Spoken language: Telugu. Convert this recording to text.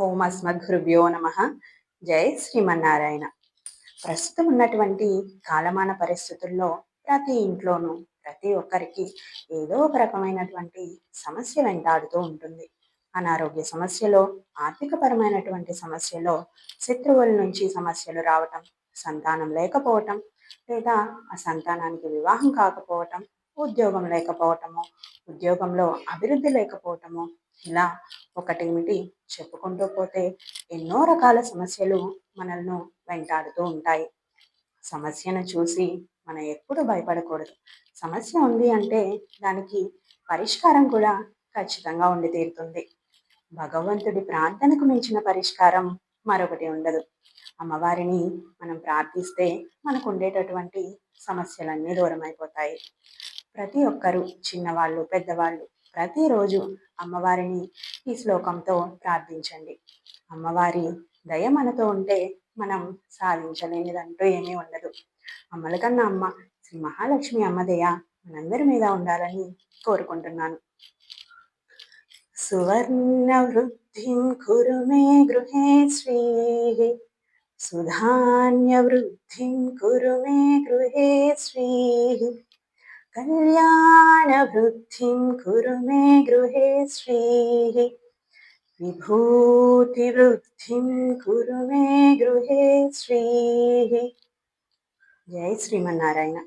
ఓం అస్మద్గురుభ్యో నమ. జై శ్రీమన్నారాయణ. ప్రస్తుతం ఉన్నటువంటి కాలమాన పరిస్థితుల్లో ప్రతి ఇంట్లోనూ ప్రతి ఒక్కరికి ఏదో ఒక రకమైనటువంటి సమస్య వెంటాడుతూ ఉంటుంది. అనారోగ్య సమస్యలో, ఆర్థికపరమైనటువంటి సమస్యలో, శత్రువుల నుంచి సమస్యలు రావటం, సంతానం లేకపోవటం, లేదా ఆ సంతానానికి వివాహం కాకపోవటం, ఉద్యోగం లేకపోవటము, ఉద్యోగంలో అభివృద్ధి లేకపోవటము, ఇలా ఒకటేమిటి చెప్పుకుంటూ పోతే ఎన్నో రకాల సమస్యలు మనల్ని వెంటాడుతూ ఉంటాయి. సమస్యను చూసి మనం ఎప్పుడు భయపడకూడదు. సమస్య ఉంది అంటే దానికి పరిష్కారం కూడా ఖచ్చితంగా ఉండి తీరుతుంది. భగవంతుడి ప్రార్థనకు మించిన పరిష్కారం మరొకటి ఉండదు. అమ్మవారిని మనం ప్రార్థిస్తే మనకు ఉండేటటువంటి సమస్యలన్నీ దూరం అయిపోతాయి. ప్రతి ఒక్కరూ, చిన్నవాళ్ళు పెద్దవాళ్ళు, ప్రతిరోజు అమ్మవారిని ఈ శ్లోకంతో ప్రార్థించండి. అమ్మవారి దయ మనతో ఉంటే మనం సాధించలేనిదంటూ ఏమీ ఉండదు. అమ్మల కన్నా అమ్మ శ్రీ మహాలక్ష్మి అమ్మ దయ మనందరి మీద ఉండాలని కోరుకుంటున్నాను. సువర్ణ వృద్ధిం కురు మే గృహే శ్రీః, సుధాన్య వృద్ధిం కురు మే గృహే శ్రీః, కళ్యాణ వృద్ధిం కురు మే గృహే శ్రీః, విభూతి వృద్ధిం కురు మే గృహే శ్రీః. జై శ్రీమన్నారాయణ.